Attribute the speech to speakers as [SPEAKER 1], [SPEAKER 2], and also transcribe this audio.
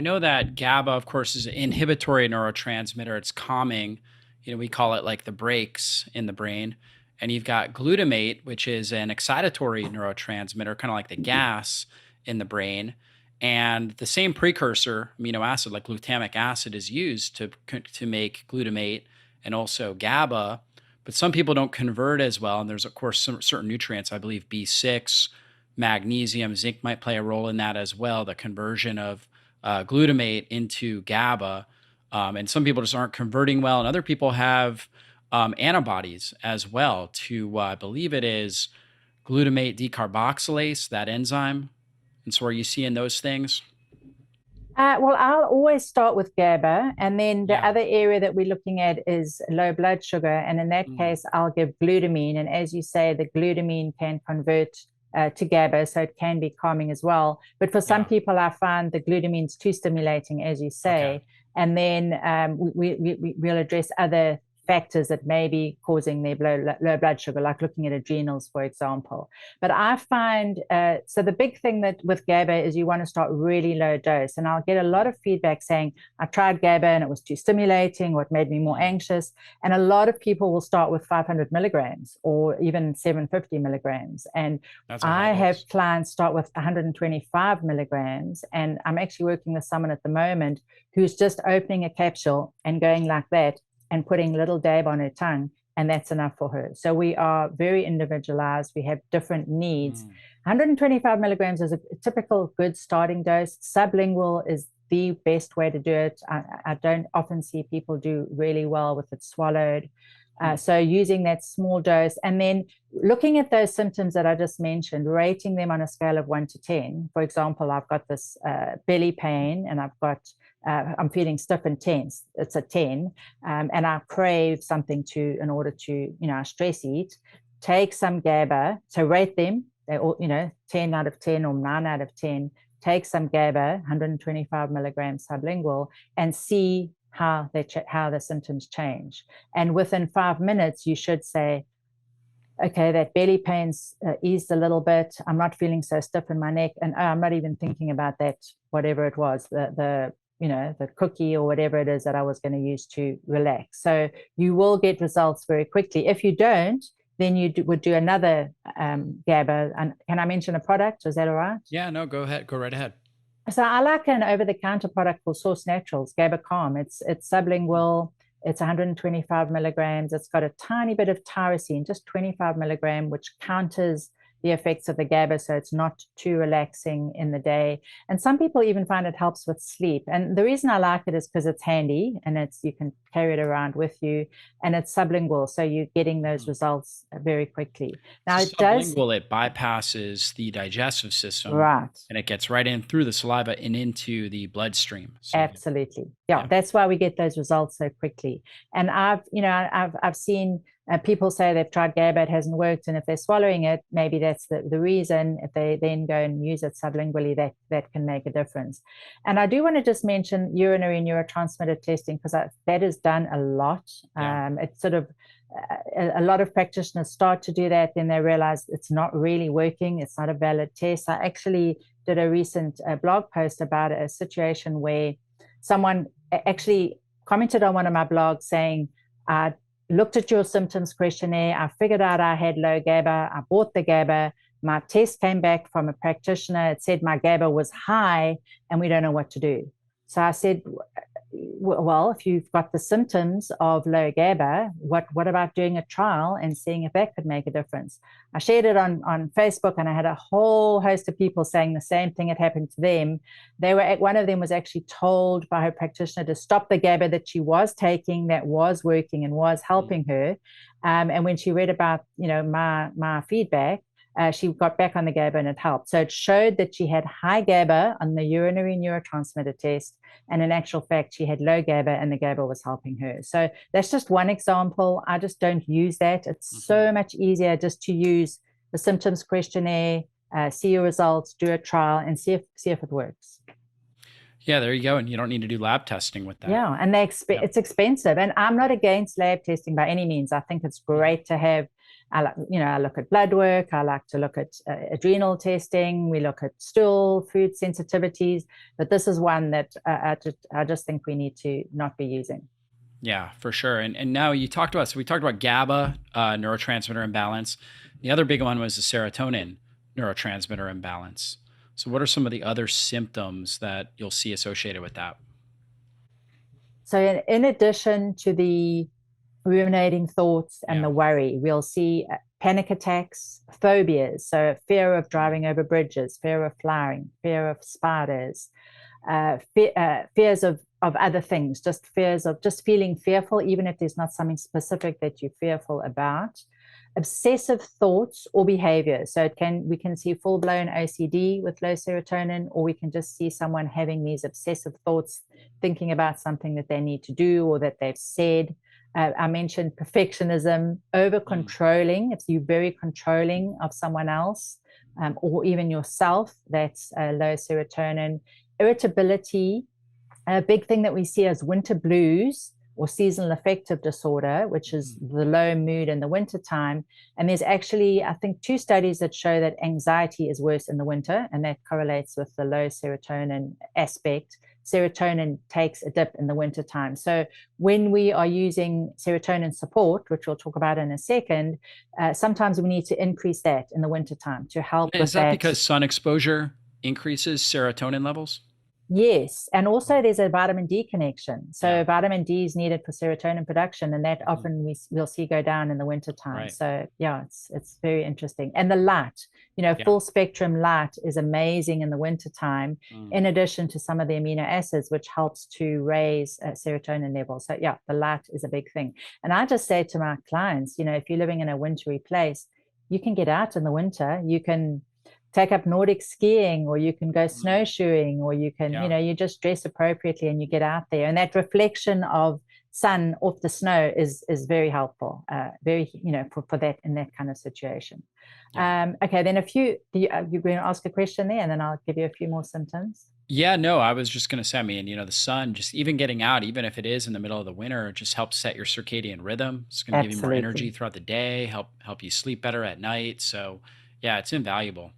[SPEAKER 1] I know that GABA, of course, is an inhibitory neurotransmitter. It's calming. We call it like the brakes in the brain. And you've got glutamate, which is an excitatory neurotransmitter, kind of like the gas in the brain. And the same precursor amino acid, like glutamic acid, is used to make glutamate and also GABA. But some people don't convert as well. And there's, of course, some certain nutrients, I believe B6, magnesium, zinc might play a role in that as well, the conversion of glutamate into GABA. And some people just aren't converting well, and other people have antibodies as well to, I believe it is glutamate decarboxylase, that enzyme. And so, are you seeing those things?
[SPEAKER 2] Well, I'll always start with GABA, and then the
[SPEAKER 1] Yeah.
[SPEAKER 2] other area that we're looking at is low blood sugar. And in that
[SPEAKER 1] Mm,
[SPEAKER 2] case, I'll give glutamine. And as you say, the glutamine can convert to GABA, so it can be calming as well. But for some
[SPEAKER 1] yeah.
[SPEAKER 2] people, I find the glutamine's too stimulating, as you
[SPEAKER 1] Okay.
[SPEAKER 2] say. And then we'll address other factors that may be causing their low blood sugar, like looking at adrenals, for example. But I find so the big thing that with GABA is you want to start really low dose. And I'll get a lot of feedback saying, I tried GABA and it was too stimulating, or it made me more
[SPEAKER 1] Mm,
[SPEAKER 2] anxious. And a lot of people will start with 500 milligrams or even 750 milligrams. And
[SPEAKER 1] that's a high
[SPEAKER 2] I have
[SPEAKER 1] dose.
[SPEAKER 2] clients start with 125 milligrams. And I'm actually working with someone at the moment who's just opening a capsule and going like that and putting a little dab on her tongue, and that's enough for her. So we are very individualized. We have different needs.
[SPEAKER 1] Mm,
[SPEAKER 2] 125 milligrams is a typical good starting dose. Sublingual is the best way to do it. I don't often see people do really well with it swallowed.
[SPEAKER 1] mm,
[SPEAKER 2] So using that small dose and then looking at those symptoms that I just mentioned, rating them on a scale of 1 to 10. For example, I've got this belly pain and I'm feeling stiff and tense. It's a 10. And I crave something in order to, I stress eat, take some GABA. So rate them, they all, 10 out of 10 or 9 out of 10. Take some GABA, 125 milligrams sublingual, and see how the symptoms change. And within 5 minutes, you should say, okay, that belly pain's eased a little bit. I'm not feeling so stiff in my neck, and I'm not even thinking about that, whatever it was, the cookie or whatever it is that I was going to use to relax. So you will get results very quickly. If you don't, then would do another GABA. And can I mention a product? Is that all right?
[SPEAKER 1] yeah, no, go ahead. Go right ahead.
[SPEAKER 2] So I like an over-the-counter product called Source Naturals, GABA Calm. It's
[SPEAKER 1] Mm,
[SPEAKER 2] sublingual. It's 125 milligrams. It's got a tiny bit of tyrosine, just 25 milligram, which counters the effects of the GABA, so it's not too relaxing in the day. And some people even find it helps with sleep. And the reason I like it is because it's handy and you can carry it around with you, and it's sublingual, so you're getting those
[SPEAKER 1] mm.
[SPEAKER 2] results very quickly. Now
[SPEAKER 1] So
[SPEAKER 2] it does
[SPEAKER 1] sublingual, it bypasses the digestive system
[SPEAKER 2] right.
[SPEAKER 1] and it gets right in through the saliva and into the bloodstream. So,
[SPEAKER 2] Absolutely. Yeah,
[SPEAKER 1] yeah.
[SPEAKER 2] that's why we get those results so quickly. And I've seen people say they've tried GABA, it hasn't worked, and if they're swallowing it, maybe that's the reason. If they then go and use it sublingually, that can make a difference. And I do want to just mention urinary neurotransmitter testing because that is done a lot.
[SPEAKER 1] Yeah.
[SPEAKER 2] It's sort of a lot of practitioners start to do that, then they realize it's not really working. It's not a valid test. I actually did a recent blog post about a situation where someone actually commented on one of my blogs saying, I looked at your symptoms questionnaire. I figured out I had low GABA. I bought the GABA. My test came back from a practitioner. It said my GABA was high and we don't know what to do. So I said, well, if you've got the symptoms of low GABA, what about doing a trial and seeing if that could make a difference? I shared it on Facebook, and I had a whole host of people saying the same thing had happened to them. One of them was actually told by her practitioner to stop the GABA that she was taking, that was working and was
[SPEAKER 1] Mm.
[SPEAKER 2] helping her. And when she read about my feedback, she got back on the GABA and it helped. So it showed that she had high GABA on the urinary neurotransmitter test. And in actual fact, she had low GABA and the GABA was helping her. So that's just one example. I just don't use that. It's
[SPEAKER 1] Mhm.
[SPEAKER 2] so much easier just to use the symptoms questionnaire, see your results, do a trial, and see if it works.
[SPEAKER 1] Yeah, there you go. And you don't need to do lab testing with that.
[SPEAKER 2] Yeah, and
[SPEAKER 1] Yep.
[SPEAKER 2] it's expensive. And I'm not against lab testing by any means. I think it's
[SPEAKER 1] Mhm.
[SPEAKER 2] great to have I look at blood work. I like to look at adrenal testing. We look at stool, food sensitivities. But this is one that I just think we need to not be using.
[SPEAKER 1] Yeah, for sure. And now you talked about, so we talked about GABA, neurotransmitter imbalance. The other big one was the serotonin neurotransmitter imbalance. So what are some of the other symptoms that you'll see associated with that?
[SPEAKER 2] So, in addition to the ruminating thoughts and
[SPEAKER 1] Yeah.
[SPEAKER 2] the worry, we'll see panic attacks, phobias. So, fear of driving over bridges, fear of flying, fear of spiders, fears of other things, just fears of just feeling fearful, even if there's not something specific that you're fearful about. Obsessive thoughts or behavior. So we can see full-blown OCD with low serotonin, or we can just see someone having these obsessive thoughts, thinking about something that they need to do or that they've said. I mentioned perfectionism, over
[SPEAKER 1] Mm.
[SPEAKER 2] controlling. If you're very controlling of someone else, or even yourself, that's low serotonin. Irritability, a big thing that we see as winter blues or seasonal affective disorder, which is
[SPEAKER 1] Mm.
[SPEAKER 2] the low mood in the winter time. And there's actually, I think, two studies that show that anxiety is worse in the winter, and that correlates with the low serotonin aspect. Serotonin takes a dip in the winter time. So when we are using serotonin support, which we'll talk about in a second, sometimes we need to increase that in the winter time to help
[SPEAKER 1] Is
[SPEAKER 2] with
[SPEAKER 1] that
[SPEAKER 2] that.
[SPEAKER 1] because sun exposure increases serotonin levels?
[SPEAKER 2] Yes, and also there's a vitamin D connection.
[SPEAKER 1] Yeah.
[SPEAKER 2] So vitamin D is needed for serotonin production, and that
[SPEAKER 1] Mhm.
[SPEAKER 2] often we'll see go down in the winter time.
[SPEAKER 1] Right.
[SPEAKER 2] So yeah, it's very interesting. And the light,
[SPEAKER 1] Yeah.
[SPEAKER 2] full spectrum light is amazing in the winter time.
[SPEAKER 1] Mm.
[SPEAKER 2] In addition to some of the amino acids, which helps to raise serotonin levels. So yeah, the light is a big thing. And I just say to my clients, if you're living in a wintry place, you can get out in the winter. You can take up Nordic skiing, or you can go
[SPEAKER 1] Mm.
[SPEAKER 2] snowshoeing, or you can,
[SPEAKER 1] Yeah.
[SPEAKER 2] you just dress appropriately and you get out there. And that reflection of sun off the snow is very helpful, very, for that in that kind of situation.
[SPEAKER 1] Yeah.
[SPEAKER 2] Okay, then you're going to ask a question there, and then I'll give you a few more symptoms.
[SPEAKER 1] Yeah, no, I was just gonna say, I mean, the sun, just even getting out, even if it is in the middle of the winter, it just helps set your circadian rhythm. It's gonna give you more energy
[SPEAKER 2] Absolutely.
[SPEAKER 1] throughout the day, help you sleep better at night. So yeah, it's invaluable.